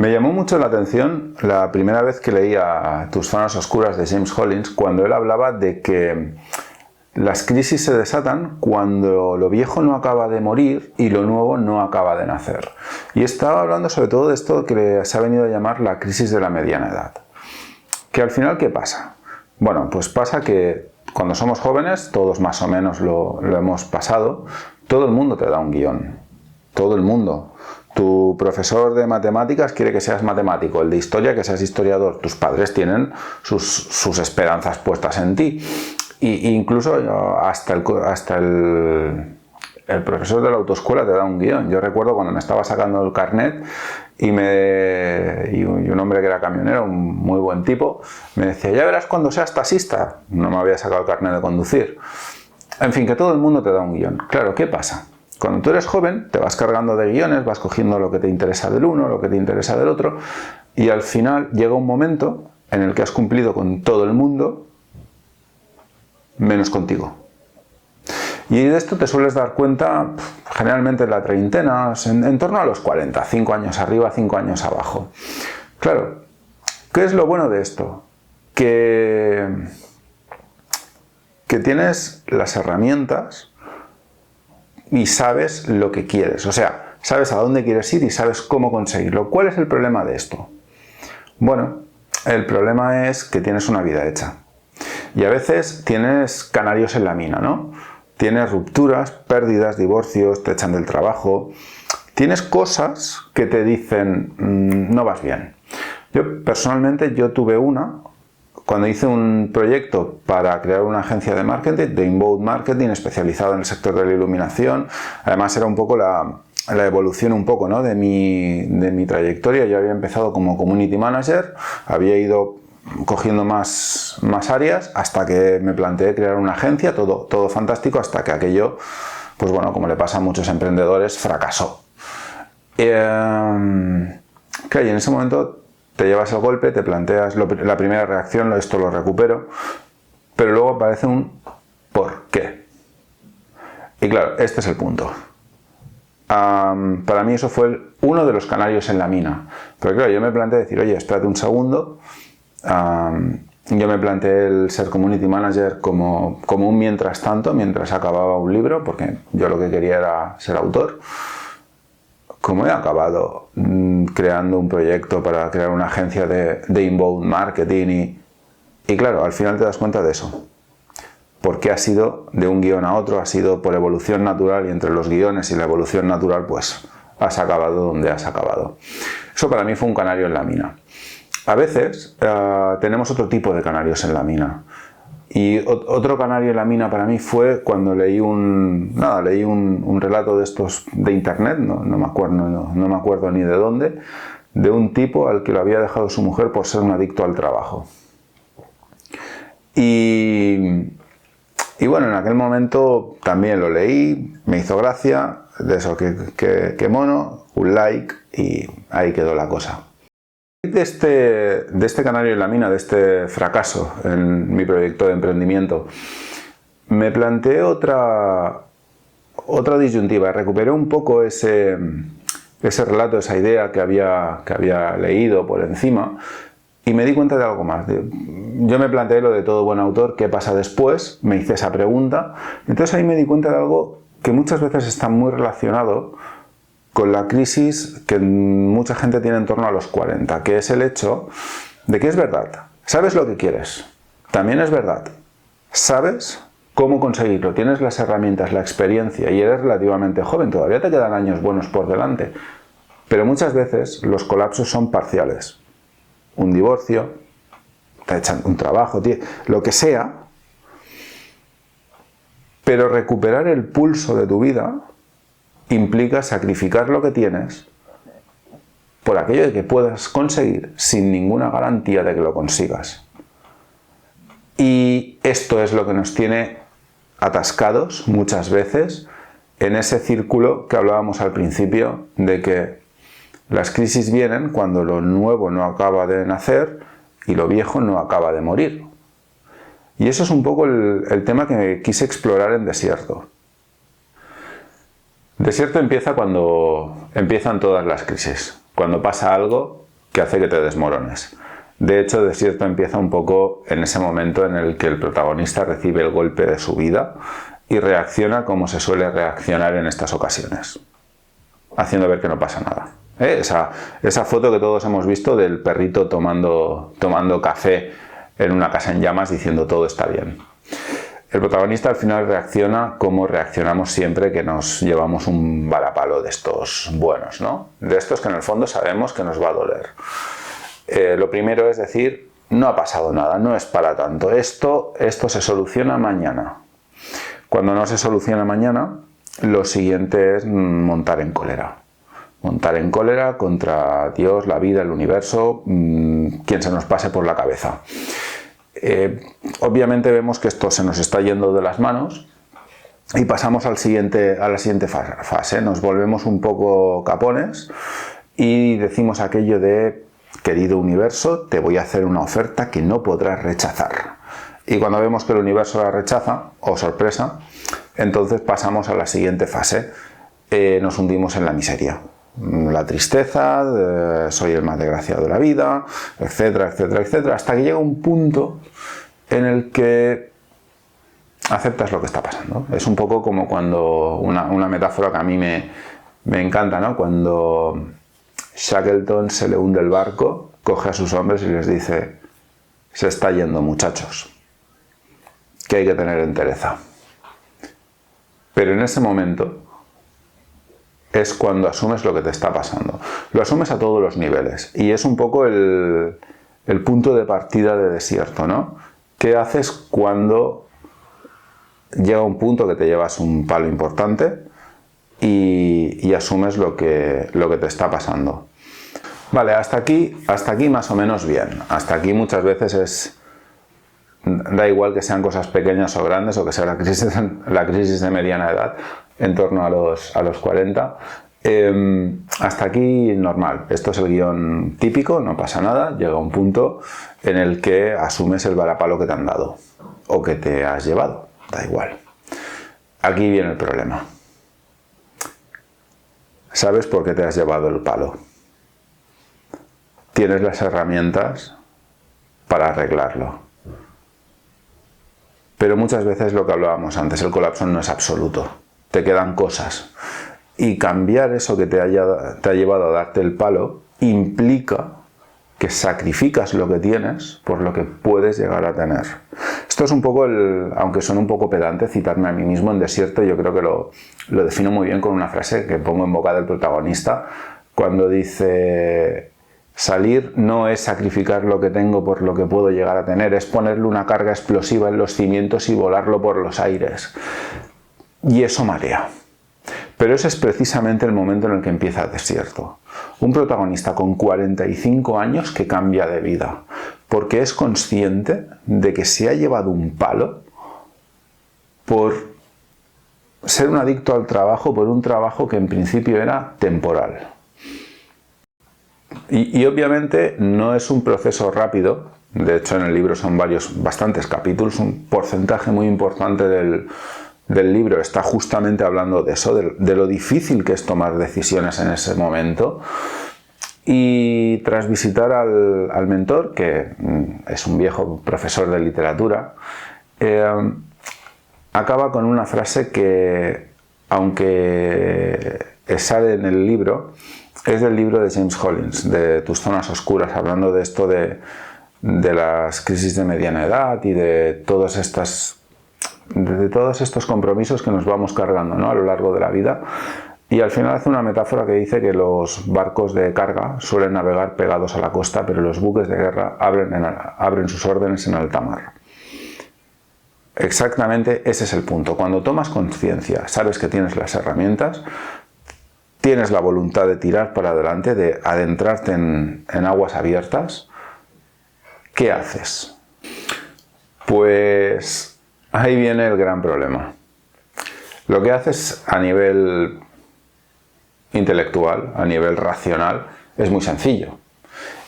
Me llamó mucho la atención la primera vez que leía Tus zonas oscuras de James Hollis, cuando él hablaba de que las crisis se desatan cuando lo viejo no acaba de morir y lo nuevo no acaba de nacer. Y estaba hablando sobre todo de esto que se ha venido a llamar la crisis de la mediana edad. Que al final, ¿qué pasa? Bueno, pues pasa que cuando somos jóvenes, todos más o menos lo hemos pasado, todo el mundo te da un guión. Todo el mundo. Tu profesor de matemáticas quiere que seas matemático, el de historia que seas historiador. Tus padres tienen sus esperanzas puestas en ti. Y incluso hasta el profesor de la autoescuela te da un guión. Yo recuerdo cuando me estaba sacando el carnet y un hombre que era camionero, un muy buen tipo, me decía, ya verás cuando seas taxista. No me había sacado el carnet de conducir. En fin, que todo el mundo te da un guión. Claro, ¿qué pasa? Cuando tú eres joven te vas cargando de guiones, vas cogiendo lo que te interesa del uno, lo que te interesa del otro, y al final llega un momento en el que has cumplido con todo el mundo menos contigo. Y de esto te sueles dar cuenta generalmente en la treintena, en torno a los 40, 5 años arriba, 5 años abajo. Claro, ¿qué es lo bueno de esto? Que tienes las herramientas y sabes lo que quieres, o sea, sabes a dónde quieres ir y sabes cómo conseguirlo. ¿Cuál es el problema de esto? Bueno, el problema es que tienes una vida hecha. Y a veces tienes canarios en la mina, ¿no? Tienes rupturas, pérdidas, divorcios, te echan del trabajo. Tienes cosas que te dicen, no vas bien. Yo personalmente tuve cuando hice un proyecto para crear una agencia de marketing, de inbound marketing, especializada en el sector de la iluminación. Además era un poco la evolución un poco, ¿no? de mi trayectoria. Yo había empezado como community manager, había ido cogiendo más áreas hasta que me planteé crear una agencia, todo fantástico, hasta que aquello, pues bueno, como le pasa a muchos emprendedores, fracasó. Claro, y en ese momento te llevas el golpe, te planteas la primera reacción, esto lo recupero, pero luego aparece un ¿por qué? Y claro, este es el punto. Para mí eso fue uno de los canarios en la mina. Pero claro, yo me planteé decir, oye, espérate un segundo. Yo me planteé el ser community manager como un mientras tanto, mientras acababa un libro, porque yo lo que quería era ser autor. Como he acabado creando un proyecto para crear una agencia de inbound marketing y claro, al final te das cuenta de eso. Porque ha sido de un guión a otro, ha sido por evolución natural, y entre los guiones y la evolución natural, pues has acabado donde has acabado. Eso para mí fue un canario en la mina. A veces tenemos otro tipo de canarios en la mina. Y otro canario en la mina para mí fue cuando leí un relato de estos de internet, no me acuerdo ni de dónde, de un tipo al que lo había dejado su mujer por ser un adicto al trabajo. Y bueno, en aquel momento también lo leí, me hizo gracia, de eso que mono, un like y ahí quedó la cosa. De este canario en la mina, de este fracaso en mi proyecto de emprendimiento, me planteé otra disyuntiva. Recuperé un poco ese relato, esa idea que había leído por encima, y me di cuenta de algo más. Yo me planteé lo de todo buen autor, ¿qué pasa después? Me hice esa pregunta. Entonces ahí me di cuenta de algo que muchas veces está muy relacionado con la crisis que mucha gente tiene en torno a los 40, que es el hecho de que es verdad, sabes lo que quieres, también es verdad, sabes cómo conseguirlo, tienes las herramientas, la experiencia y eres relativamente joven, todavía te quedan años buenos por delante, pero muchas veces los colapsos son parciales. Un divorcio, te echan un trabajo, lo que sea, pero recuperar el pulso de tu vida implica sacrificar lo que tienes por aquello de que puedas conseguir sin ninguna garantía de que lo consigas. Y esto es lo que nos tiene atascados muchas veces en ese círculo que hablábamos al principio, de que las crisis vienen cuando lo nuevo no acaba de nacer y lo viejo no acaba de morir. Y eso es un poco el tema que quise explorar en Desierto. Desierto empieza cuando empiezan todas las crisis. Cuando pasa algo que hace que te desmorones. De hecho, Desierto empieza un poco en ese momento en el que el protagonista recibe el golpe de su vida y reacciona como se suele reaccionar en estas ocasiones, haciendo ver que no pasa nada. Esa foto que todos hemos visto del perrito tomando café en una casa en llamas diciendo todo está bien. El protagonista al final reacciona como reaccionamos siempre que nos llevamos un varapalo de estos buenos, ¿no? De estos que en el fondo sabemos que nos va a doler. Lo primero es decir, no ha pasado nada, no es para tanto, esto se soluciona mañana. Cuando no se soluciona mañana, lo siguiente es montar en cólera. Montar en cólera contra Dios, la vida, el universo, quien se nos pase por la cabeza. Obviamente vemos que esto se nos está yendo de las manos y pasamos a la siguiente fase. Nos volvemos un poco capones y decimos aquello de: querido universo, te voy a hacer una oferta que no podrás rechazar. Y cuando vemos que el universo la rechaza, oh sorpresa, entonces pasamos a la siguiente fase. Nos hundimos en la miseria, la tristeza, soy el más desgraciado de la vida, etcétera, etcétera, etcétera, hasta que llega un punto en el que aceptas lo que está pasando. Es un poco como cuando, una metáfora que a mí me encanta, ¿no? Cuando Shackleton se le hunde el barco, coge a sus hombres y les dice: se está yendo, muchachos, que hay que tener entereza. Pero en ese momento es cuando asumes lo que te está pasando. Lo asumes a todos los niveles y es un poco el punto de partida de Desierto, ¿no? ¿Qué haces cuando llega un punto que te llevas un palo importante y asumes lo que te está pasando? Vale, hasta aquí más o menos bien. Hasta aquí muchas veces da igual que sean cosas pequeñas o grandes, o que sea la crisis de mediana edad, en torno a los 40. Hasta aquí normal. Esto es el guión típico, no pasa nada. Llega un punto en el que asumes el varapalo que te han dado o que te has llevado, da igual. Aquí viene el problema. ¿Sabes por qué te has llevado el palo? Tienes las herramientas para arreglarlo. Pero muchas veces lo que hablábamos antes, el colapso no es absoluto. Te quedan cosas. Y cambiar eso que te ha llevado a darte el palo implica que sacrificas lo que tienes por lo que puedes llegar a tener. Esto es un poco, aunque suene un poco pedante, citarme a mí mismo en Desierto. Yo creo que lo defino muy bien con una frase que pongo en boca del protagonista cuando dice: salir no es sacrificar lo que tengo por lo que puedo llegar a tener, es ponerle una carga explosiva en los cimientos y volarlo por los aires. Y eso marea. Pero ese es precisamente el momento en el que empieza Desierto. Un protagonista con 45 años que cambia de vida, porque es consciente de que se ha llevado un palo por ser un adicto al trabajo, por un trabajo que en principio era temporal. Y obviamente no es un proceso rápido. De hecho, en el libro son bastantes capítulos. Un porcentaje muy importante del libro está justamente hablando de eso, de lo difícil que es tomar decisiones en ese momento. Y tras visitar al mentor, que es un viejo profesor de literatura, acaba con una frase que, aunque sale en el libro, es del libro de James Collins, de Tus zonas oscuras, hablando de esto de las crisis de mediana edad y de todos estos compromisos que nos vamos cargando, ¿no?, a lo largo de la vida. Y al final hace una metáfora que dice que los barcos de carga suelen navegar pegados a la costa, pero los buques de guerra abren sus órdenes en alta mar. Exactamente ese es el punto. Cuando tomas conciencia, sabes que tienes las herramientas, tienes la voluntad de tirar para adelante, de adentrarte en aguas abiertas, ¿qué haces? Pues ahí viene el gran problema. Lo que haces a nivel intelectual, a nivel racional, es muy sencillo.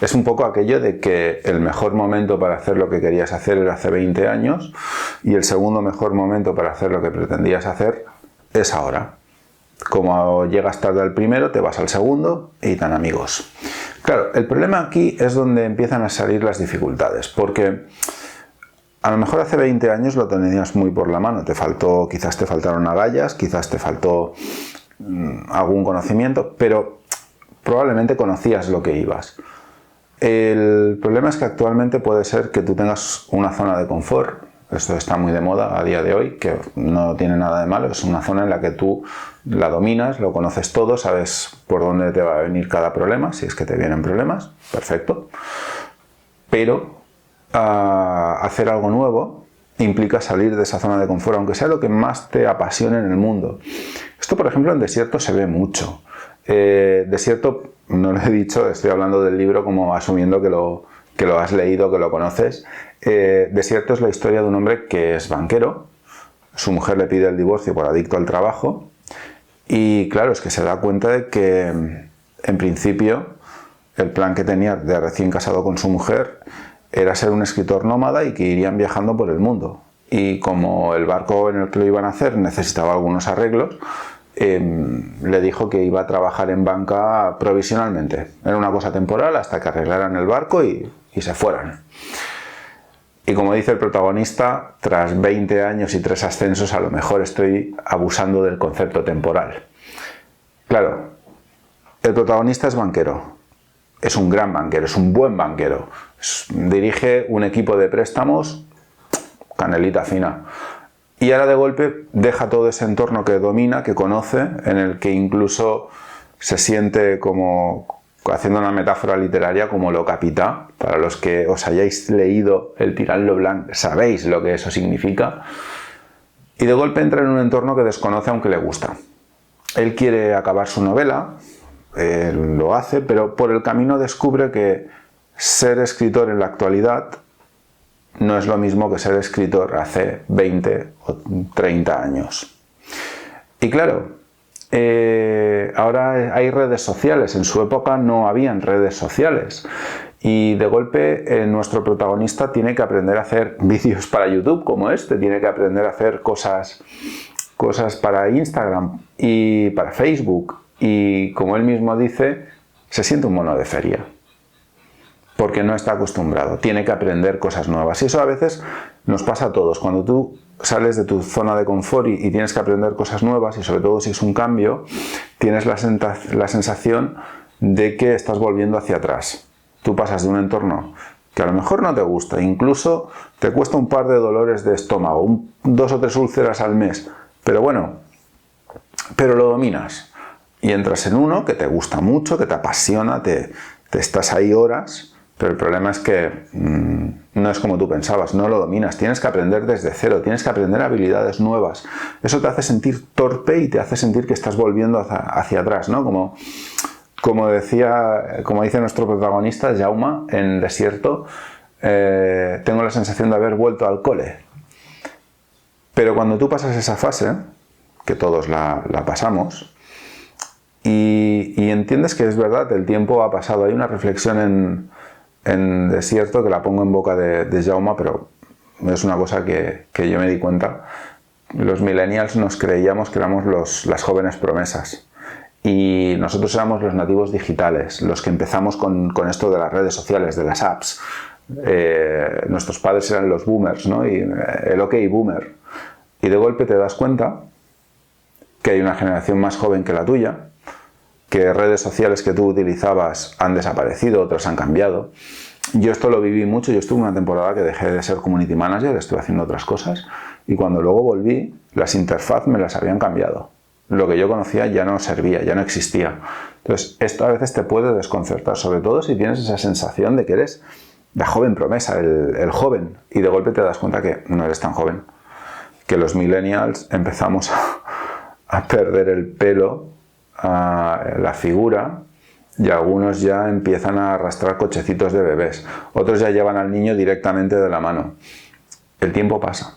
Es un poco aquello de que el mejor momento para hacer lo que querías hacer era hace 20 años y el segundo mejor momento para hacer lo que pretendías hacer es ahora. Como llegas tarde al primero, te vas al segundo y tan amigos. Claro, el problema aquí es donde empiezan a salir las dificultades, porque a lo mejor hace 20 años lo tenías muy por la mano, quizás te faltaron agallas, quizás te faltó algún conocimiento, pero probablemente conocías lo que ibas. El problema es que actualmente puede ser que tú tengas una zona de confort. Esto está muy de moda a día de hoy, que no tiene nada de malo, es una zona en la que tú la dominas, lo conoces todo, sabes por dónde te va a venir cada problema, si es que te vienen problemas, perfecto. Pero hacer algo nuevo implica salir de esa zona de confort, aunque sea lo que más te apasione en el mundo. Esto, por ejemplo, en desierto se ve mucho. Desierto, no lo he dicho, estoy hablando del libro como asumiendo que lo has leído, que lo conoces. Desierto es la historia de un hombre que es banquero, su mujer le pide el divorcio por adicto al trabajo y claro, es que se da cuenta de que en principio el plan que tenía de recién casado con su mujer era ser un escritor nómada y que irían viajando por el mundo. Y como el barco en el que lo iban a hacer necesitaba algunos arreglos, le dijo que iba a trabajar en banca provisionalmente. Era una cosa temporal hasta que arreglaran el barco y se fueran. Y como dice el protagonista, tras 20 años y 3 ascensos, a lo mejor estoy abusando del concepto temporal. Claro, el protagonista es banquero. Es un gran banquero, es un buen banquero. Dirige un equipo de préstamos, canelita fina. Y ahora de golpe deja todo ese entorno que domina, que conoce, en el que incluso se siente como, haciendo una metáfora literaria, como lo capitá. Para los que os hayáis leído El Tirán lo Blanc, sabéis lo que eso significa. Y de golpe entra en un entorno que desconoce aunque le gusta. Él quiere acabar su novela, lo hace, pero por el camino descubre que ser escritor en la actualidad no es lo mismo que ser escritor hace 20 o 30 años. Y claro, ahora hay redes sociales, en su época no habían redes sociales. Y de golpe nuestro protagonista tiene que aprender a hacer vídeos para YouTube como este, tiene que aprender a hacer cosas para Instagram y para Facebook. Y como él mismo dice, se siente un mono de feria. Porque no está acostumbrado, tiene que aprender cosas nuevas. Y eso a veces nos pasa a todos. Cuando tú sales de tu zona de confort y tienes que aprender cosas nuevas, y sobre todo si es un cambio, tienes la sensación de que estás volviendo hacia atrás. Tú pasas de un entorno que a lo mejor no te gusta, incluso te cuesta un par de dolores de estómago, 2 o 3 úlceras al mes, pero bueno, pero lo dominas. Y entras en uno que te gusta mucho, que te apasiona, te estás ahí horas, pero el problema es que no es como tú pensabas, no lo dominas, tienes que aprender desde cero, tienes que aprender habilidades nuevas. Eso te hace sentir torpe y te hace sentir que estás volviendo hacia atrás, ¿no? Como dice nuestro protagonista, Jaume, en Desierto, tengo la sensación de haber vuelto al cole. Pero cuando tú pasas esa fase, que todos la pasamos, y entiendes que es verdad, el tiempo ha pasado. Hay una reflexión en Desierto que la pongo en boca de Jaume, pero es una cosa que yo me di cuenta. Los millennials nos creíamos que éramos las jóvenes promesas. Y nosotros éramos los nativos digitales, los que empezamos con esto de las redes sociales, de las apps. Nuestros padres eran los boomers, ¿no? Y el OK boomer. Y de golpe te das cuenta que hay una generación más joven que la tuya, que redes sociales que tú utilizabas han desaparecido, otras han cambiado. Yo esto lo viví mucho, yo estuve una temporada que dejé de ser community manager, estuve haciendo otras cosas, y cuando luego volví, las interfaz me las habían cambiado. Lo que yo conocía ya no servía, ya no existía. Entonces, esto a veces te puede desconcertar, sobre todo si tienes esa sensación de que eres la joven promesa, el joven, y de golpe te das cuenta que no eres tan joven, que los millennials empezamos a perder el pelo, la figura, y algunos ya empiezan a arrastrar cochecitos de bebés, otros ya llevan al niño directamente de la mano. El tiempo pasa,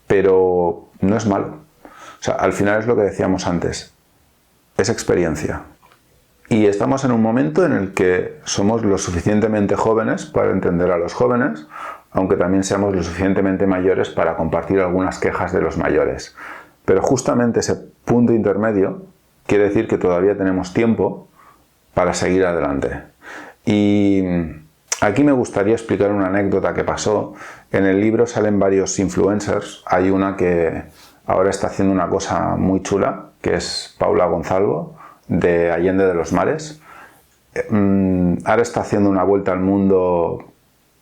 pero no es malo. O sea, al final es lo que decíamos antes, es experiencia. Y estamos en un momento en el que somos lo suficientemente jóvenes para entender a los jóvenes, aunque también seamos lo suficientemente mayores para compartir algunas quejas de los mayores. Pero justamente ese punto intermedio quiere decir que todavía tenemos tiempo para seguir adelante. Y aquí me gustaría explicar una anécdota que pasó. En el libro salen varios influencers. Hay una que ahora está haciendo una cosa muy chula, que es Paula Gonzalvo, de Allende de los Mares. Ahora está haciendo una vuelta al mundo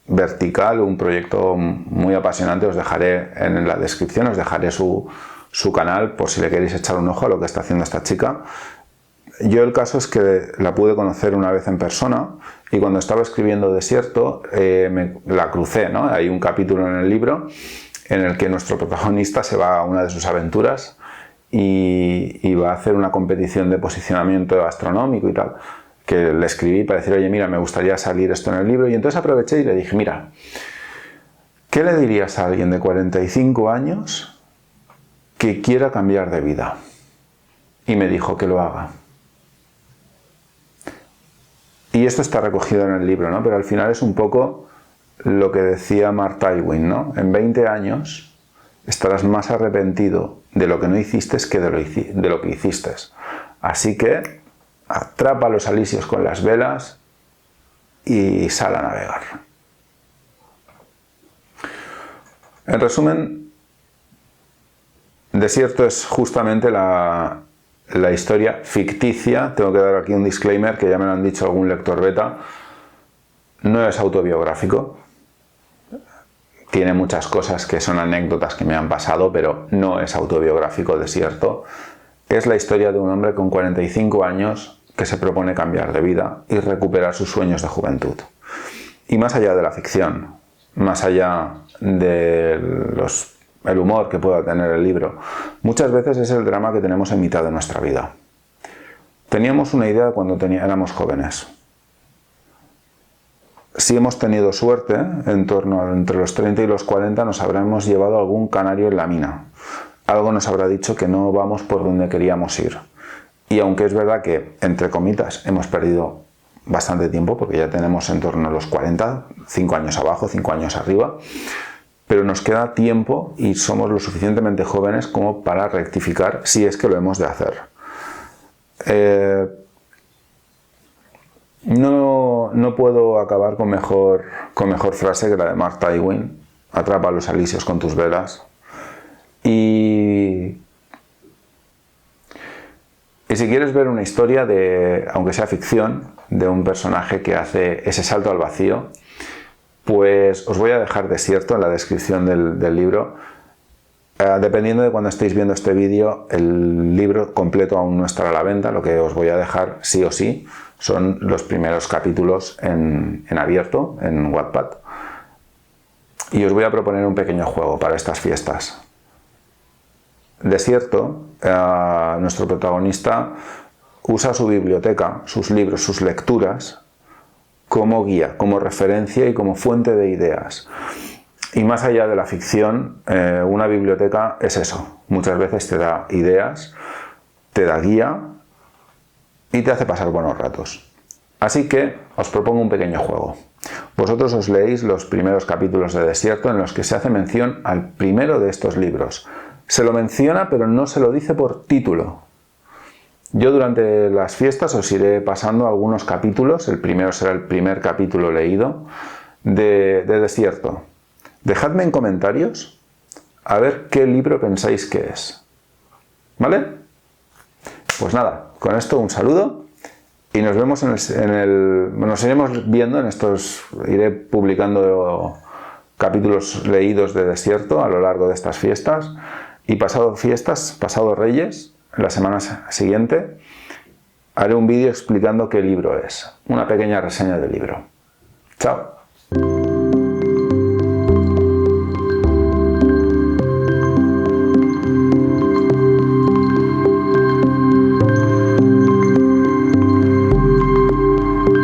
vertical, un proyecto muy apasionante. Os dejaré en la descripción, os dejaré su canal por si le queréis echar un ojo a lo que está haciendo esta chica. Yo el caso es que la pude conocer una vez en persona y cuando estaba escribiendo Desierto la crucé, ¿no? Hay un capítulo en el libro en el que nuestro protagonista se va a una de sus aventuras y va a hacer una competición de posicionamiento astronómico y tal, que le escribí para decir, oye, mira, me gustaría salir esto en el libro, y entonces aproveché y le dije, mira, ¿qué le dirías a alguien de 45 años que quiera cambiar de vida? Y me dijo que lo haga. Y esto está recogido en el libro, ¿no? Pero al final es un poco lo que decía Mark Twain, ¿no? En 20 años estarás más arrepentido de lo que no hiciste que de lo que hiciste. Así que atrapa los alisios con las velas y sal a navegar. En resumen, Desierto es justamente la historia ficticia. Tengo que dar aquí un disclaimer que ya me lo han dicho algún lector beta. No es autobiográfico. Tiene muchas cosas que son anécdotas que me han pasado, pero no es autobiográfico. Desierto es la historia de un hombre con 45 años que se propone cambiar de vida y recuperar sus sueños de juventud. Y más allá de la ficción, más allá del humor que pueda tener el libro, muchas veces es el drama que tenemos en mitad de nuestra vida. Teníamos una idea cuando éramos jóvenes. Si hemos tenido suerte, entre los 30 y los 40 nos habremos llevado algún canario en la mina. Algo nos habrá dicho que no vamos por donde queríamos ir. Y aunque es verdad que, entre comitas, hemos perdido bastante tiempo, porque ya tenemos en torno a los 40, 5 años abajo, 5 años arriba, pero nos queda tiempo y somos lo suficientemente jóvenes como para rectificar si es que lo hemos de hacer. No puedo acabar con mejor frase que la de Mark Twain: atrapa los alisios con tus velas. Y si quieres ver una historia aunque sea ficción, de un personaje que hace ese salto al vacío, pues os voy a dejar Desierto en la descripción del libro. Dependiendo de cuando estéis viendo este vídeo, el libro completo aún no estará a la venta. Lo que os voy a dejar sí o sí son los primeros capítulos en abierto, en Wattpad. Y os voy a proponer un pequeño juego para estas fiestas. Desierto, nuestro protagonista usa su biblioteca, sus libros, sus lecturas como guía, como referencia y como fuente de ideas. Y más allá de la ficción, una biblioteca es eso. Muchas veces te da ideas, te da guía y te hace pasar buenos ratos. Así que os propongo un pequeño juego. Vosotros os leéis los primeros capítulos de Desierto, en los que se hace mención al primero de estos libros. Se lo menciona, pero no se lo dice por título. Yo durante las fiestas os iré pasando algunos capítulos. El primero será el primer capítulo leído de Desierto. Dejadme en comentarios a ver qué libro pensáis que es. ¿Vale? Pues nada, con esto un saludo y nos vemos nos iremos viendo en estos. Iré publicando capítulos leídos de Desierto a lo largo de estas fiestas. Y pasado fiestas, pasado Reyes, la semana siguiente, haré un vídeo explicando qué libro es. Una pequeña reseña del libro. Chao.